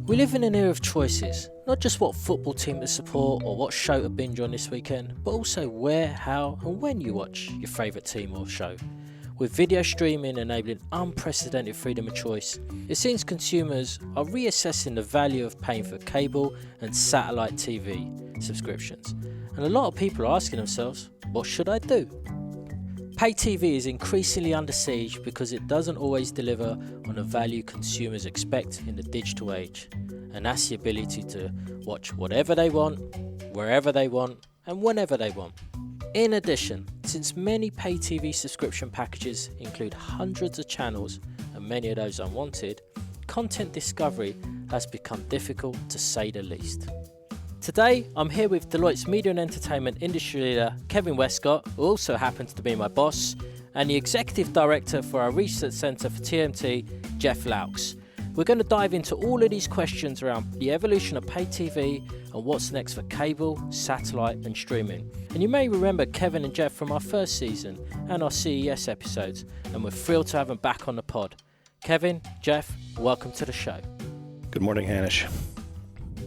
We live in an era of choices, not just what football team to support or what show to binge on this weekend, but also where, how and when you watch your favourite team or show. With video streaming enabling unprecedented freedom of choice, it seems consumers are reassessing the value of paying for cable and satellite TV subscriptions. And a lot of people are asking themselves, what should I do? Pay TV is increasingly under siege because it doesn't always deliver on the value consumers expect in the digital age. And that's the ability to watch whatever they want, wherever they want, and whenever they want. In addition, since many pay TV subscription packages include hundreds of channels and many of those unwanted, content discovery has become difficult to say the least. Today, I'm here with Deloitte's Media and Entertainment Industry Leader, Kevin Westcott, who also happens to be my boss, and the Executive Director for our Research Centre for TMT, Jeff Loucks. We're going to dive into all of these questions around the evolution of pay TV and what's next for cable, satellite and streaming. And you may remember Kevin and Jeff from our first season and our CES episodes, and we're thrilled to have them back on the pod. Kevin, Jeff, welcome to the show. Good morning, Hanish.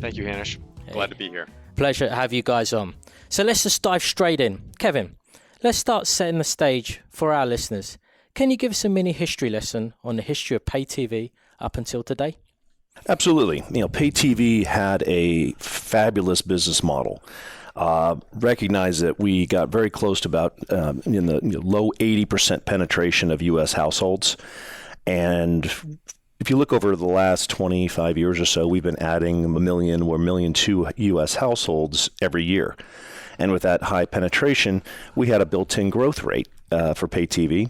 Thank you, Hanish. Glad to be here. Pleasure to have you guys on. So let's just dive straight in. Kevin, let's start setting the stage for our listeners. Can you give us a mini history lesson on the history of pay TV up until today? Absolutely. Pay TV had a fabulous business model. Recognize that we got very close to about in the low 80% penetration of U.S. households. And if you look over the last 25 years or so, we've been adding 1 million or 1.2 million U.S. households every year. And with that high penetration, we had a built-in growth rate for pay TV.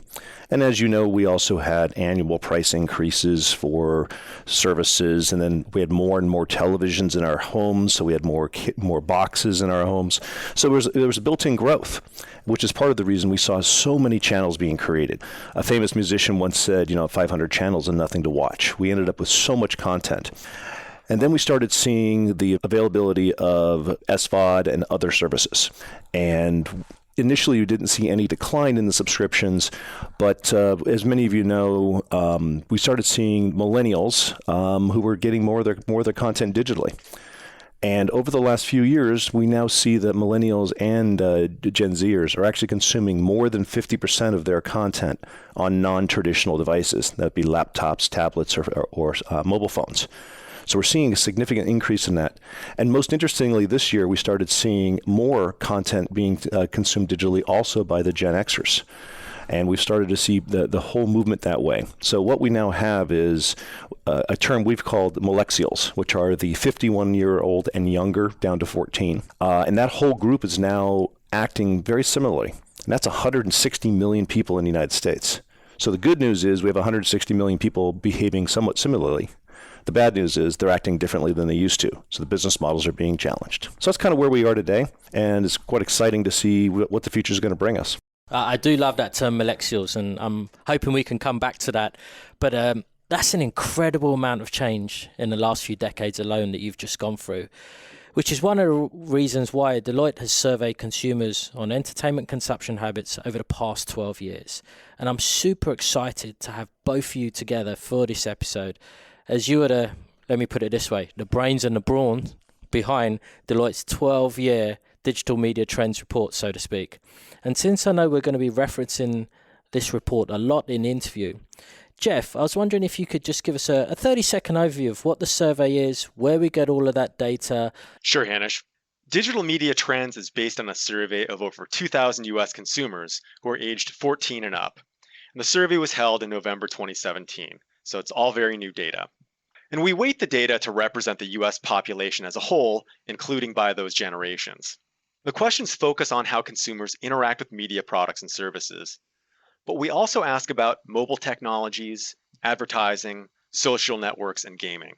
And as you know, we also had annual price increases for services. And then we had more and more televisions in our homes. So we had more boxes in our homes. So there was a built-in growth, which is part of the reason we saw so many channels being created. A famous musician once said, 500 channels and nothing to watch. We ended up with so much content. And then we started seeing the availability of SVOD and other services. And initially, you didn't see any decline in the subscriptions, but as many of you know, we started seeing millennials who were getting more of their content digitally. And over the last few years, we now see that millennials and Gen Zers are actually consuming more than 50% of their content on non-traditional devices. That'd be laptops, tablets, or mobile phones. So we're seeing a significant increase in that. And most interestingly, this year, we started seeing more content being consumed digitally also by the Gen Xers. And we've started to see the whole movement that way. So what we now have is a term we've called millennials, which are the 51-year-old and younger down to 14. And that whole group is now acting very similarly. And that's 160 million people in the United States. So the good news is we have 160 million people behaving somewhat similarly. The bad news is they're acting differently than they used to. So the business models are being challenged. So that's kind of where we are today. And it's quite exciting to see what the future is going to bring us. I do love that term millennials, and I'm hoping we can come back to that. But that's an incredible amount of change in the last few decades alone that you've just gone through, which is one of the reasons why Deloitte has surveyed consumers on entertainment consumption habits over the past 12 years. And I'm super excited to have both of you together for this episode, as you are let me put it this way, the brains and the brawn behind Deloitte's 12-year digital media trends report, so to speak. And since I know we're going to be referencing this report a lot in the interview, Jeff, I was wondering if you could just give us a 30-second overview of what the survey is, where we get all of that data. Sure, Hanish. Digital Media Trends is based on a survey of over 2,000 U.S. consumers who are aged 14 and up. And the survey was held in November 2017, so it's all very new data. And we weight the data to represent the U.S. population as a whole, including by those generations. The questions focus on how consumers interact with media products and services. But we also ask about mobile technologies, advertising, social networks, and gaming.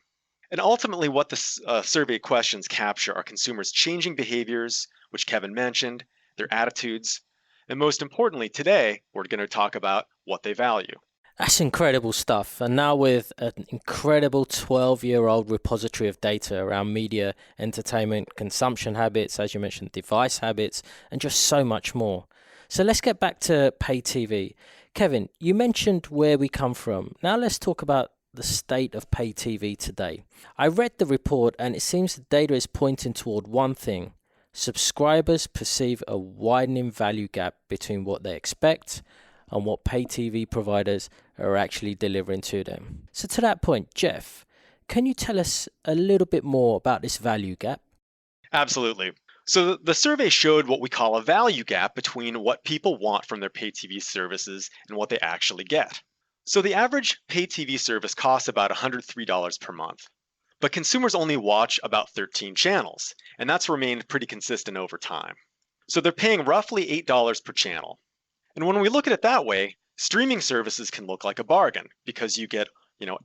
And ultimately, what the survey questions capture are consumers' changing behaviors, which Kevin mentioned, their attitudes, and most importantly, today, we're going to talk about what they value. That's incredible stuff. And now with an incredible 12-year-old repository of data around media, entertainment, consumption habits, as you mentioned, device habits, and just so much more. So let's get back to pay TV. Kevin, you mentioned where we come from. Now let's talk about the state of pay TV today. I read the report and it seems the data is pointing toward one thing. Subscribers perceive a widening value gap between what they expect and what pay TV providers are actually delivering to them. So to that point, Jeff, can you tell us a little bit more about this value gap? Absolutely. So the survey showed what we call a value gap between what people want from their pay TV services and what they actually get. So the average pay TV service costs about $103 per month, but consumers only watch about 13 channels, and that's remained pretty consistent over time. So they're paying roughly $8 per channel. And when we look at it that way, streaming services can look like a bargain because you get,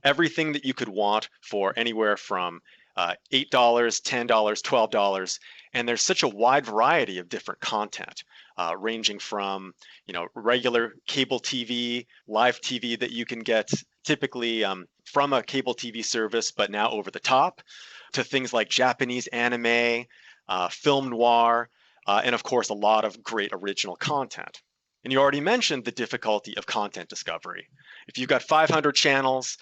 everything that you could want for anywhere from $8, $10, $12, and there's such a wide variety of different content, ranging from, regular cable TV, live TV that you can get typically from a cable TV service, but now over the top, to things like Japanese anime, film noir, and of course, a lot of great original content. And you already mentioned the difficulty of content discovery. If you've got 500 channels,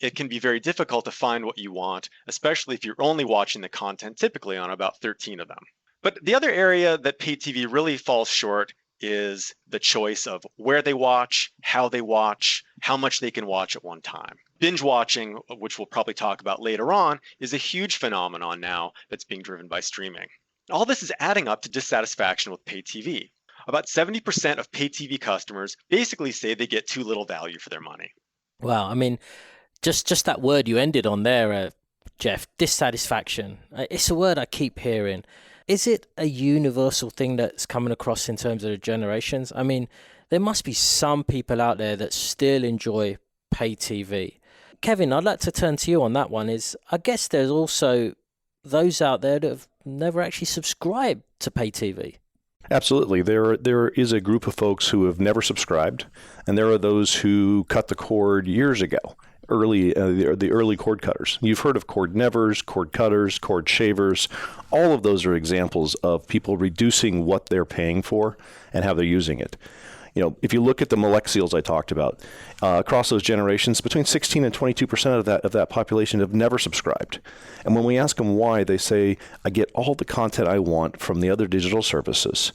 it can be very difficult to find what you want, especially if you're only watching the content typically on about 13 of them. But the other area that pay TV really falls short is the choice of where they watch, how much they can watch at one time. Binge watching, which we'll probably talk about later on, is a huge phenomenon now that's being driven by streaming. All this is adding up to dissatisfaction with pay TV. About 70% of pay TV customers basically say they get too little value for their money. Wow, I mean, just that word you ended on there, Jeff, dissatisfaction. It's a word I keep hearing. Is it a universal thing that's coming across in terms of the generations? I mean, there must be some people out there that still enjoy pay TV. Kevin, I'd like to turn to you on that one. I guess there's also those out there that have never actually subscribed to pay TV. Absolutely. There is a group of folks who have never subscribed, and there are those who cut the cord years ago, the early cord cutters. You've heard of cord nevers, cord cutters, cord shavers. All of those are examples of people reducing what they're paying for and how they're using it. If you look at the millennials I talked about, across those generations, between 16 and 22% of that population have never subscribed. And when we ask them why, they say, I get all the content I want from the other digital services,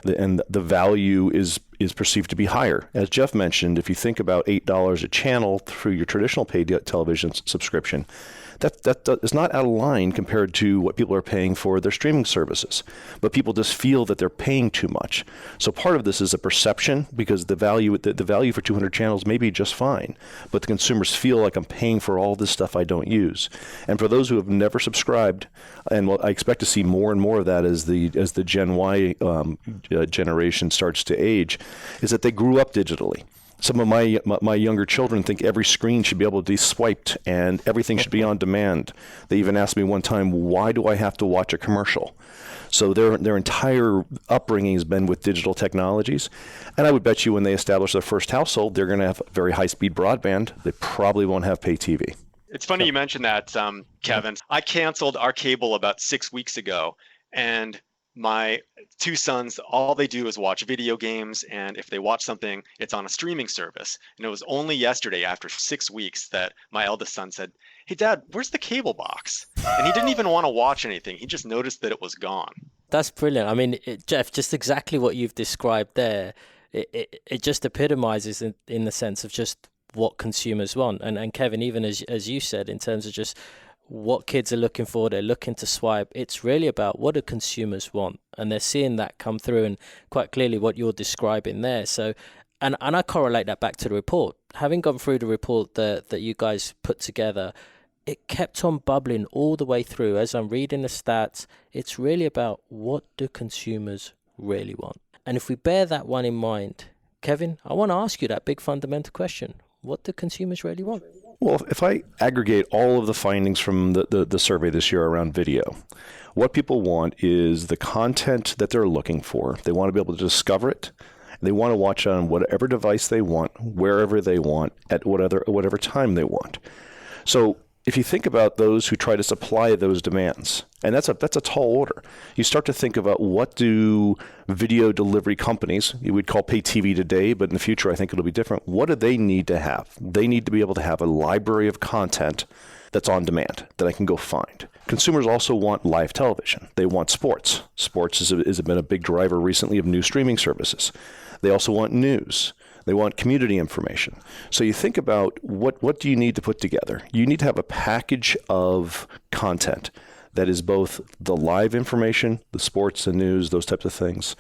and the value is perceived to be higher. As Jeff mentioned, if you think about $8 a channel through your traditional paid television subscription, that is not out of line compared to what people are paying for their streaming services. But people just feel that they're paying too much. So part of this is a perception, because the value for 200 channels may be just fine, but the consumers feel like I'm paying for all this stuff I don't use. And for those who have never subscribed, and I expect to see more and more of that as the Gen Y generation starts to age, is that they grew up digitally. Some of my younger children think every screen should be able to be swiped and everything should be on demand. They even asked me one time, why do I have to watch a commercial? So their entire upbringing has been with digital technologies. And I would bet you when they establish their first household, they're going to have very high-speed broadband. They probably won't have pay TV. It's funny you mentioned that, Kevin. I canceled our cable about 6 weeks ago, and my two sons, all they do is watch video games, and if they watch something, it's on a streaming service. And it was only yesterday, after 6 weeks, that my eldest son said, "Hey, Dad, where's the cable box?" And he didn't even want to watch anything. He just noticed that it was gone. That's brilliant. I mean, Jeff, just exactly what you've described there. It just epitomizes in the sense of just what consumers want. And Kevin, even as you said, in terms of just what kids are looking for, they're looking to swipe. It's really about what do consumers want, and they're seeing that come through, and quite clearly what you're describing there. So, and I correlate that back to the report. Having gone through the report that you guys put together, it kept on bubbling all the way through. As I'm reading the stats, it's really about what do consumers really want. And if we bear that one in mind, Kevin, I want to ask you that big fundamental question. What do consumers really want? Well, if I aggregate all of the findings from the survey this year around video, what people want is the content that they're looking for. They want to be able to discover it. They want to watch on whatever device they want, wherever they want, at whatever time they want. So if you think about those who try to supply those demands, and that's a tall order, you start to think about what do video delivery companies, you would call pay TV today, but in the future I think it'll be different. What do they need to have? They need to be able to have a library of content that's on demand that I can go find. Consumers also want live television. They want sports. Sports has been a big driver recently of new streaming services. They also want news. They want community information. So you think about what do you need to put together? You need to have a package of content that is both the live information, the sports, the news, those types of things,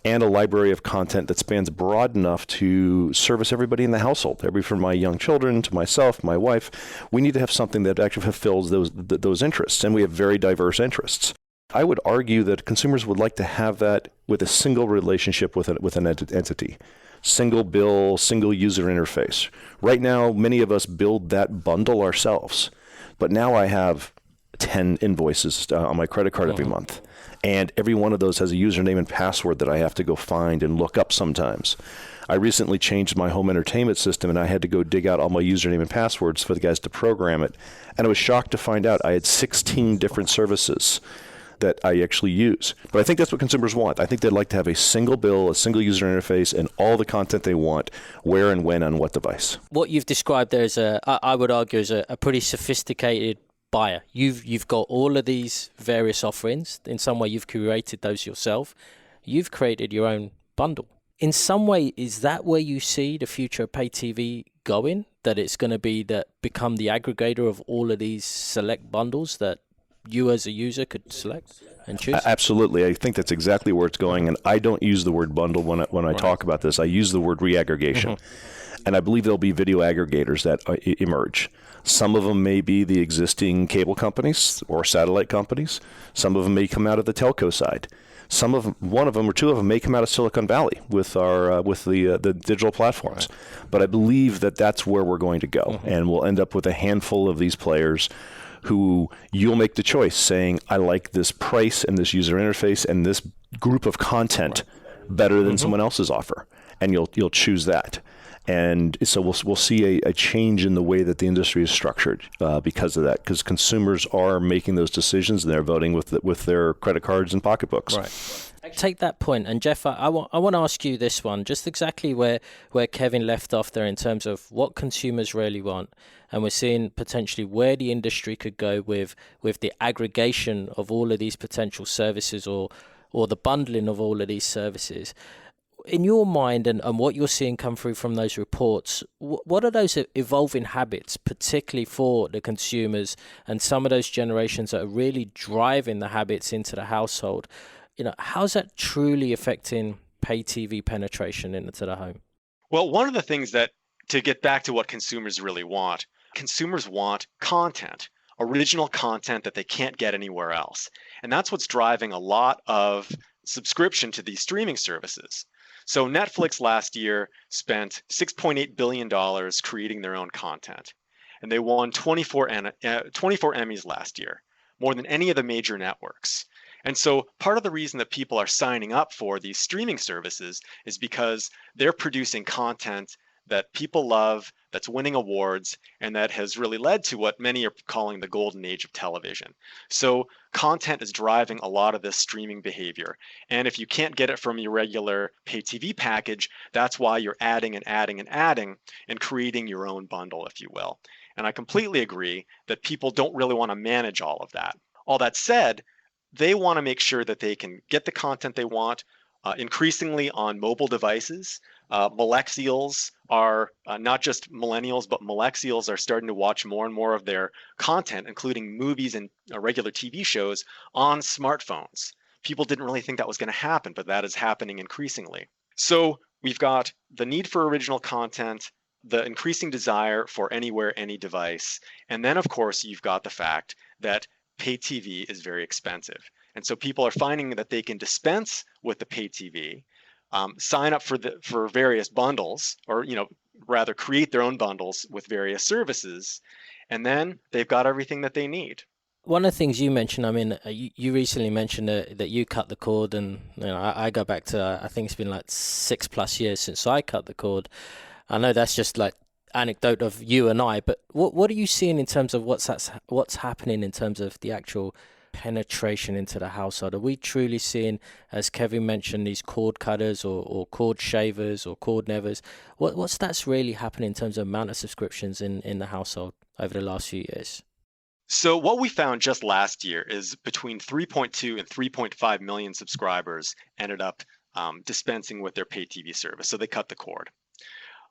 and a library of content that spans broad enough to service everybody in the household, from my young children to myself, my wife. We need to have something that actually fulfills those interests, and we have very diverse interests. I would argue that consumers would like to have that with a single relationship with an entity. Single bill, single user interface. Right now, many of us build that bundle ourselves, but now I have 10 invoices on my credit card every month. And every one of those has a username and password that I have to go find and look up sometimes. I recently changed my home entertainment system, and I had to go dig out all my username and passwords for the guys to program it. And I was shocked to find out I had 16 different services that I actually use. But I think that's what consumers want. I think they'd like to have a single bill, a single user interface, and all the content they want, where and when on what device. What you've described there is I would argue, is a pretty sophisticated buyer. You've got all of these various offerings. In some way, you've curated those yourself. You've created your own bundle. In some way, is that where you see the future of pay TV going? That it's going to become the aggregator of all of these select bundles that you as a user could select and choose? Absolutely. I think that's exactly where it's going. And I don't use the word bundle when I talk about this. I use the word reaggregation. And I believe there'll be video aggregators that emerge. Some of them may be the existing cable companies or satellite companies. Some of them may come out of the telco side. One of them or two of them may come out of Silicon Valley with the digital platforms. But I believe that that's where we're going to go. And we'll end up with a handful of these players who you'll make the choice saying, I like this price and this user interface and this group of content better than someone else's offer. And you'll choose that. And so we'll see a change in the way that the industry is structured because of that, because consumers are making those decisions and they're voting with their credit cards and pocketbooks. Right. Take that point, and Jeff, I want to ask you this one, just exactly where Kevin left off there in terms of what consumers really want, and we're seeing potentially where the industry could go with the aggregation of all of these potential services or the bundling of all of these services. In your mind and what you're seeing come through from those reports, what are those evolving habits, particularly for the consumers and some of those generations that are really driving the habits into the household? How's that truly affecting pay TV penetration into the home? Well, one of the things that, to get back to what consumers really want, consumers want content, original content that they can't get anywhere else. And that's what's driving a lot of subscription to these streaming services. So Netflix last year spent $6.8 billion creating their own content. And they won 24 Emmys last year, more than any of the major networks. And so part of the reason that people are signing up for these streaming services is because they're producing content that people love, that's winning awards, and that has really led to what many are calling the golden age of television. So content is driving a lot of this streaming behavior. And if you can't get it from your regular pay TV package, that's why you're adding and adding and adding and creating your own bundle, if you will. And I completely agree that people don't really want to manage all of that. All that said, they want to make sure that they can get the content they want, increasingly on mobile devices. Millennials are not just millennials, but millennials are starting to watch more and more of their content, including movies and regular TV shows, on smartphones. People didn't really think that was going to happen, but that is happening increasingly. So we've got the need for original content, the increasing desire for anywhere, any device, and then, of course, you've got the fact that pay TV is very expensive. And so people are finding that they can dispense with the pay TV, sign up for various bundles, or rather create their own bundles with various services, and then they've got everything that they need. One of the things you mentioned, you recently mentioned that you cut the cord, and I go back to, I think it's been like 6+ years since I cut the cord. I know that's just like anecdote of you and I, but what are you seeing in terms of what's happening in terms of the actual penetration into the household? Are we truly seeing, as Kevin mentioned, these cord cutters or cord shavers or cord nevers? What's that's really happening in terms of amount of subscriptions in the household over the last few years? So what we found just last year is between 3.2 and 3.5 million subscribers ended up dispensing with their pay TV service. So they cut the cord.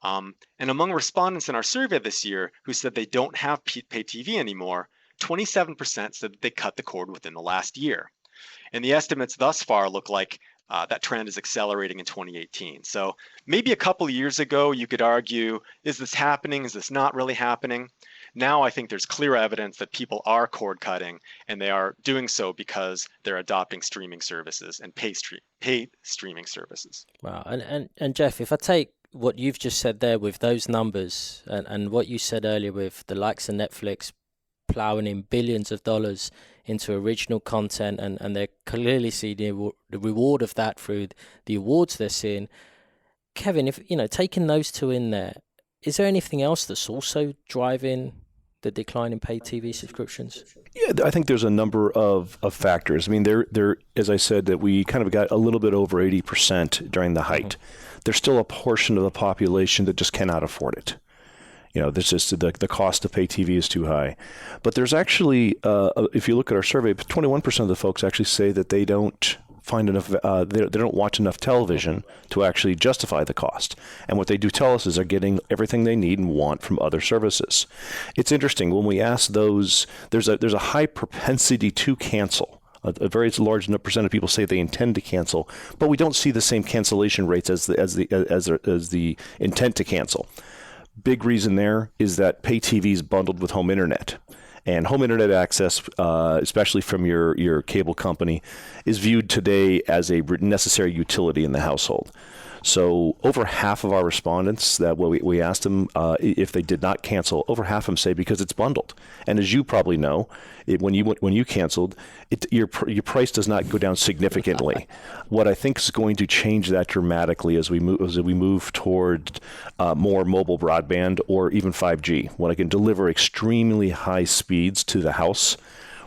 And among respondents in our survey this year who said they don't have pay TV anymore, 27% said that they cut the cord within the last year. And the estimates thus far look like that trend is accelerating in 2018. So maybe a couple of years ago, you could argue, is this happening? Is this not really happening? Now I think there's clear evidence that people are cord cutting, and they are doing so because they're adopting streaming services and paid streaming services. Wow. And Jeff, if I take what you've just said there with those numbers and what you said earlier with the likes of Netflix plowing in billions of dollars into original content, and they're clearly seeing the reward of that through the awards they're seeing. Kevin, if taking those two in there, is there anything else that's also driving the decline in paid TV subscriptions? Yeah, I think there's a number of factors. I mean, there, as I said, that we kind of got a little bit over 80% during the height. Mm-hmm. There's still a portion of the population that just cannot afford it. There's just the cost to pay TV is too high. But there's actually, if you look at our survey, 21% of the folks actually say that they don't find enough, they don't watch enough television to actually justify the cost. And what they do tell us is they're getting everything they need and want from other services. It's interesting, when we ask those, there's a high propensity to cancel. A very large percent of people say they intend to cancel, but we don't see the same cancellation rates as the intent to cancel. Big reason there is that pay TV is bundled with home internet. And home internet access, especially from your cable company, is viewed today as a necessary utility in the household. So over half of our respondents that we asked them if they did not cancel, over half of them say because it's bundled. And as you probably know, when you canceled, your price does not go down significantly. What I think is going to change that dramatically as we move toward more mobile broadband or even 5G, when I can deliver extremely high speeds to the house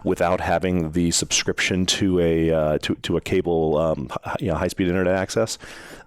without having the subscription to a cable high-speed internet access.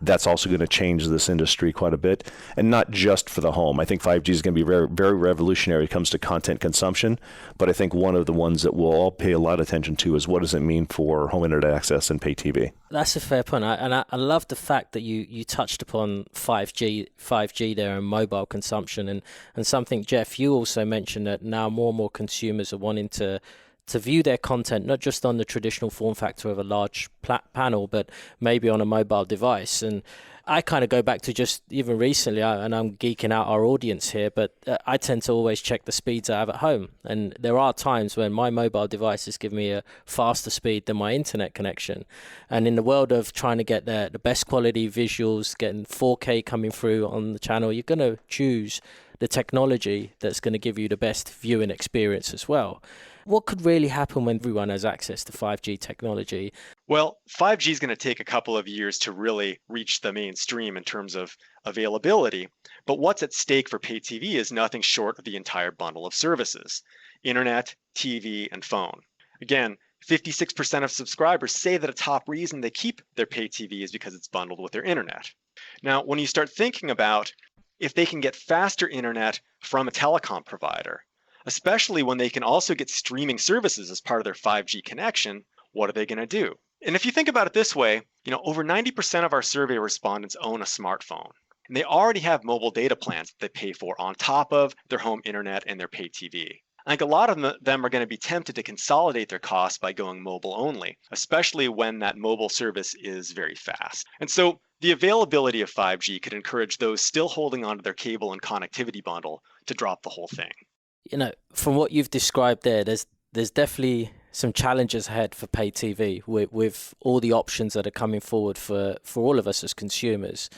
That's also going to change this industry quite a bit, and not just for the home. I think 5G is going to be very, very revolutionary when it comes to content consumption, but I think one of the ones that we'll all pay a lot of attention to is what does it mean for home internet access and pay TV. That's a fair point, I love the fact that you touched upon 5G there and mobile consumption, and something, Jeff, you also mentioned that now more and more consumers are wanting to view their content, not just on the traditional form factor of a large panel, but maybe on a mobile device. And I kind of go back to just even recently, and I'm geeking out our audience here, but I tend to always check the speeds I have at home. And there are times when my mobile devices give me a faster speed than my internet connection. And in the world of trying to get the best quality visuals, getting 4K coming through on the channel, you're going to choose the technology that's going to give you the best viewing experience as well. What could really happen when everyone has access to 5G technology? Well, 5G is going to take a couple of years to really reach the mainstream in terms of availability. But what's at stake for pay TV is nothing short of the entire bundle of services: internet, TV, and phone. Again, 56% of subscribers say that a top reason they keep their pay TV is because it's bundled with their internet. Now, when you start thinking about if they can get faster internet from a telecom provider, especially when they can also get streaming services as part of their 5G connection, what are they going to do? And if you think about it this way, over 90% of our survey respondents own a smartphone, and they already have mobile data plans that they pay for on top of their home internet and their pay TV. I think a lot of them are going to be tempted to consolidate their costs by going mobile only, especially when that mobile service is very fast. And so the availability of 5G could encourage those still holding onto their cable and connectivity bundle to drop the whole thing. From what you've described there, there's definitely some challenges ahead for pay TV with all the options that are coming forward for all of us as consumers.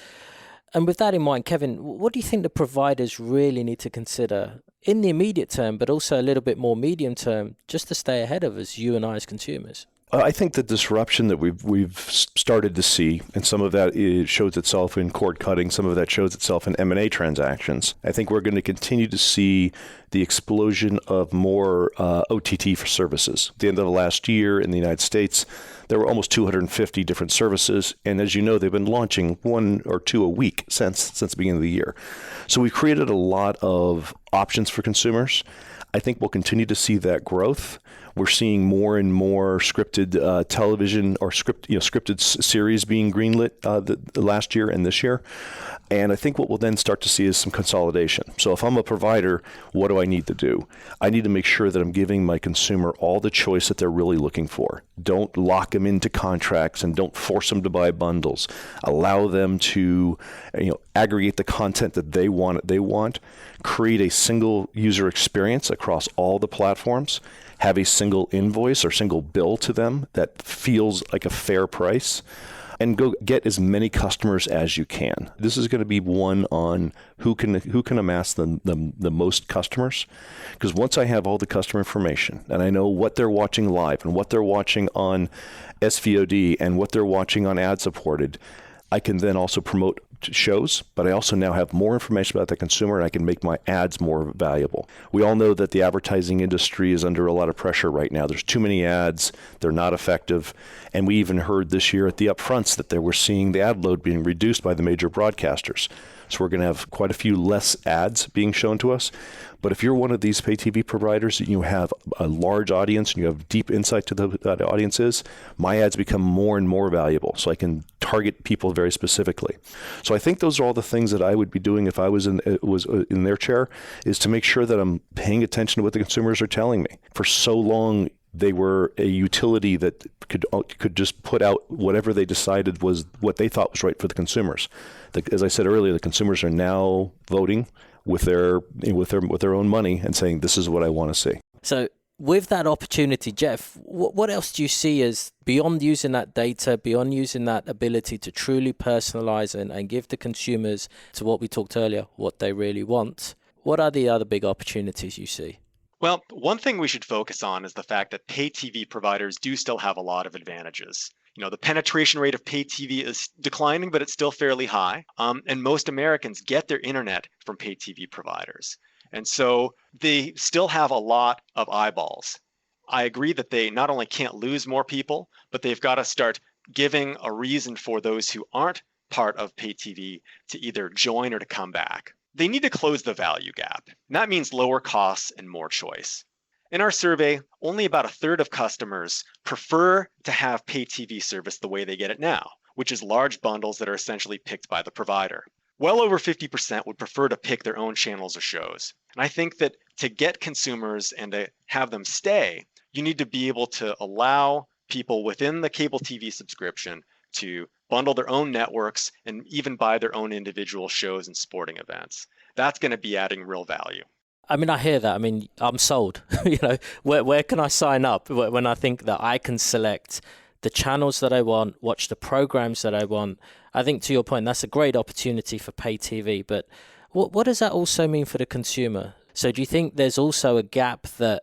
And with that in mind, Kevin, what do you think the providers really need to consider in the immediate term, but also a little bit more medium term, just to stay ahead of us, you and I as consumers? I think the disruption that we've started to see, and some of that shows itself in cord cutting, some of that shows itself in M&A transactions. I think we're going to continue to see the explosion of more OTT for services. At the end of the last year in the United States, there were almost 250 different services, and as you know, they've been launching 1 or 2 a week since the beginning of the year. So we've created a lot of options for consumers. I think we'll continue to see that growth. We're seeing more and more scripted television or scripted series being greenlit the last year and this year. And I think what we'll then start to see is some consolidation. So if I'm a provider, what do I need to do? I need to make sure that I'm giving my consumer all the choice that they're really looking for. Don't lock them into contracts and don't force them to buy bundles. Allow them to aggregate the content that they want. Create a single user experience across all the platforms. Have a single invoice or single bill to them that feels like a fair price, and go get as many customers as you can. This is going to be one on who can amass the most customers, because once I have all the customer information and I know what they're watching live and what they're watching on SVOD and what they're watching on ad supported, I can then also promote shows, but I also now have more information about the consumer and I can make my ads more valuable. We all know that the advertising industry is under a lot of pressure right now. There's too many ads, they're not effective, and we even heard this year at the upfronts that they were seeing the ad load being reduced by the major broadcasters. So we're going to have quite a few less ads being shown to us. But if you're one of these pay TV providers and you have a large audience and you have deep insight to that audience is, my ads become more and more valuable. So I can target people very specifically. So I think those are all the things that I would be doing if I was in their chair, is to make sure that I'm paying attention to what the consumers are telling me. For so long, they were a utility that could just put out whatever they decided was what they thought was right for the consumers. As I said earlier, the consumers are now voting with their own money and saying, this is what I want to see. So with that opportunity, Jeff, what else do you see as, beyond using that data, beyond using that ability to truly personalize and give the consumers, to what we talked earlier, what they really want? What are the other big opportunities you see? Well, one thing we should focus on is the fact that pay TV providers do still have a lot of advantages. The penetration rate of pay TV is declining, but it's still fairly high. And most Americans get their internet from pay TV providers. And so they still have a lot of eyeballs. I agree that they not only can't lose more people, but they've got to start giving a reason for those who aren't part of pay TV to either join or to come back. They need to close the value gap. And that means lower costs and more choice. In our survey, only about a third of customers prefer to have pay TV service the way they get it now, which is large bundles that are essentially picked by the provider. Well over 50% would prefer to pick their own channels or shows. And I think that to get consumers and to have them stay, you need to be able to allow people within the cable TV subscription to bundle their own networks and even buy their own individual shows and sporting events. That's going to be adding real value. I mean, I hear that. I mean, I'm sold. Where can I sign up when I think that I can select the channels that I want, watch the programs that I want? I think, to your point, that's a great opportunity for pay TV. But what does that also mean for the consumer? So do you think there's also a gap that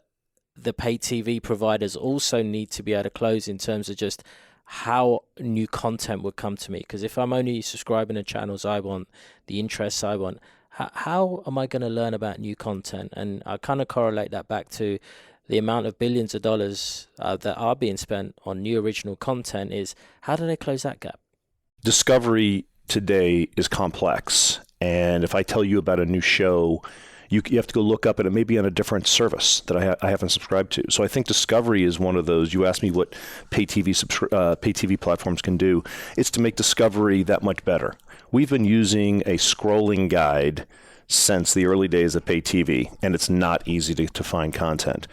the pay TV providers also need to be able to close in terms of just how new content would come to me? Because if I'm only subscribing to channels I want, the interests I want, how am I going to learn about new content? And I kind of correlate that back to the amount of billions of dollars that are being spent on new original content. Is how do they close that gap? Discovery today is complex. And if I tell you about a new show, you have to go look up, and it may be on a different service that I haven't subscribed to. So I think discovery is one of those. You asked me what pay TV platforms can do. It's to make discovery that much better. We've been using a scrolling guide since the early days of pay TV, and it's not easy to find content.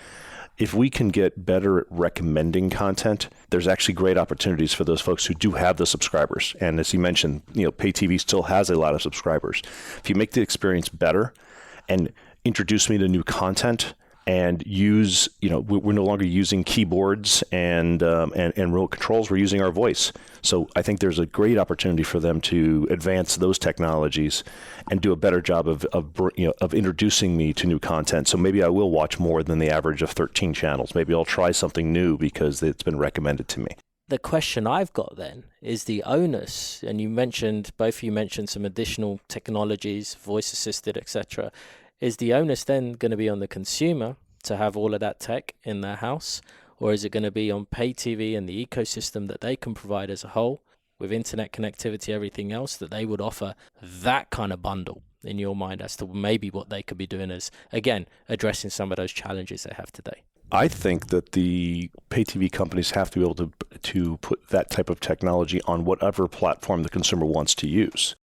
If we can get better at recommending content, there's actually great opportunities for those folks who do have the subscribers. And as you mentioned, pay TV still has a lot of subscribers. If you make the experience better and introduce me to new content, and use, we're no longer using keyboards and remote controls. We're using our voice. So I think there's a great opportunity for them to advance those technologies and do a better job of introducing me to new content. So maybe I will watch more than the average of 13 channels. Maybe I'll try something new because it's been recommended to me. The question I've got then is the onus, and both of you mentioned some additional technologies, voice assisted, etc. Is the onus then going to be on the consumer to have all of that tech in their house, or is it going to be on pay TV and the ecosystem that they can provide as a whole with internet connectivity, everything else, that they would offer that kind of bundle in your mind as to maybe what they could be doing as, again, addressing some of those challenges they have today? I think that the pay TV companies have to be able to put that type of technology on whatever platform the consumer wants to use.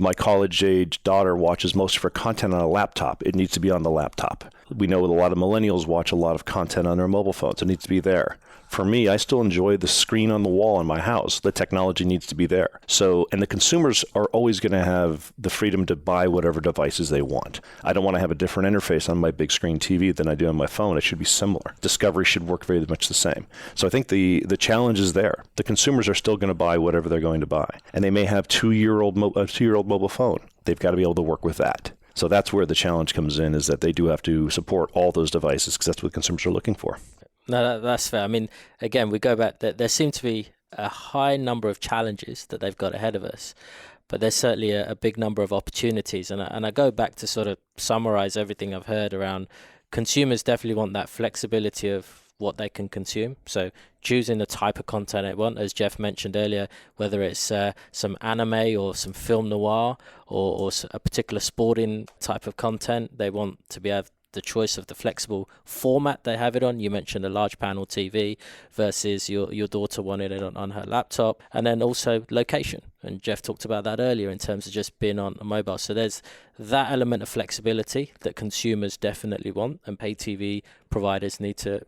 My college-age daughter watches most of her content on a laptop. It needs to be on the laptop. We know that a lot of millennials watch a lot of content on their mobile phones. It needs to be there. For me, I still enjoy the screen on the wall in my house. The technology needs to be there. And the consumers are always going to have the freedom to buy whatever devices they want. I don't want to have a different interface on my big screen TV than I do on my phone. It should be similar. Discovery should work very much the same. So I think the challenge is there. The consumers are still going to buy whatever they're going to buy. And they may have a two-year-old mobile phone. They've got to be able to work with that. So that's where the challenge comes in, is that they do have to support all those devices because that's what consumers are looking for. No, that's fair. I mean, again, we go back, there seem to be a high number of challenges that they've got ahead of us, but there's certainly a big number of opportunities. And I go back to sort of summarize everything I've heard around consumers definitely want that flexibility of what they can consume. So choosing the type of content they want, as Jeff mentioned earlier, whether it's some anime or some film noir or a particular sporting type of content, they want to have the choice of the flexible format they have it on. You mentioned a large panel TV versus your daughter wanted it on her laptop, and then also location. And Jeff talked about that earlier in terms of just being on a mobile. So there's that element of flexibility that consumers definitely want, and pay TV providers need to,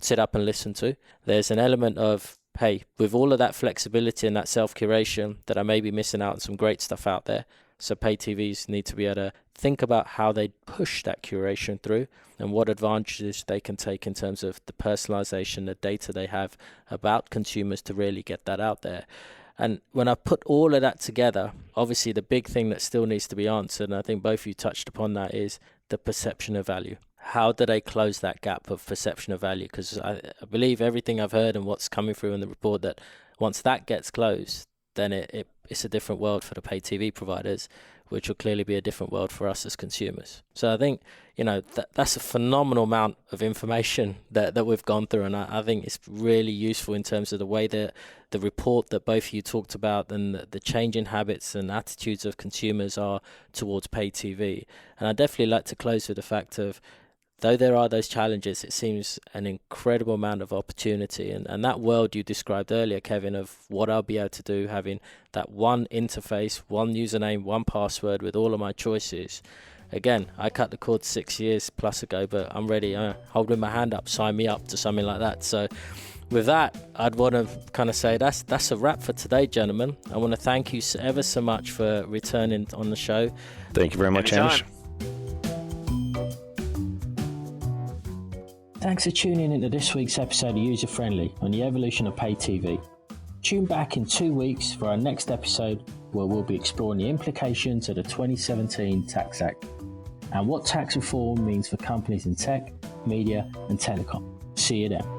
sit up and listen to. There's an element of, hey, with all of that flexibility and that self-curation, that I may be missing out on some great stuff out there. So pay TVs need to be able to think about how they push that curation through and what advantages they can take in terms of the personalization, the data they have about consumers to really get that out there. And when I put all of that together, obviously the big thing that still needs to be answered, and I think both of you touched upon that, is the perception of value. How do they close that gap of perception of value? Because I believe everything I've heard and what's coming through in the report, that once that gets closed, then it's a different world for the pay TV providers, which will clearly be a different world for us as consumers. So I think, that's a phenomenal amount of information that we've gone through, and I think it's really useful in terms of the way that the report that both of you talked about and the changing habits and attitudes of consumers are towards pay TV. And I'd definitely like to close with the fact of, though there are those challenges, it seems an incredible amount of opportunity. And that world you described earlier, Kevin, of what I'll be able to do, having that one interface, one username, one password with all of my choices. Again, I cut the cord 6 years plus ago, but I'm ready, holding my hand up, sign me up to something like that. So with that, I'd want to kind of say that's a wrap for today, gentlemen. I want to thank you ever so much for returning on the show. Thank you very much, Hamish. Thanks for tuning into this week's episode of User Friendly on the evolution of pay TV. Tune back in 2 weeks for our next episode, where we'll be exploring the implications of the 2017 Tax Act and what tax reform means for companies in tech, media and telecom. See you then.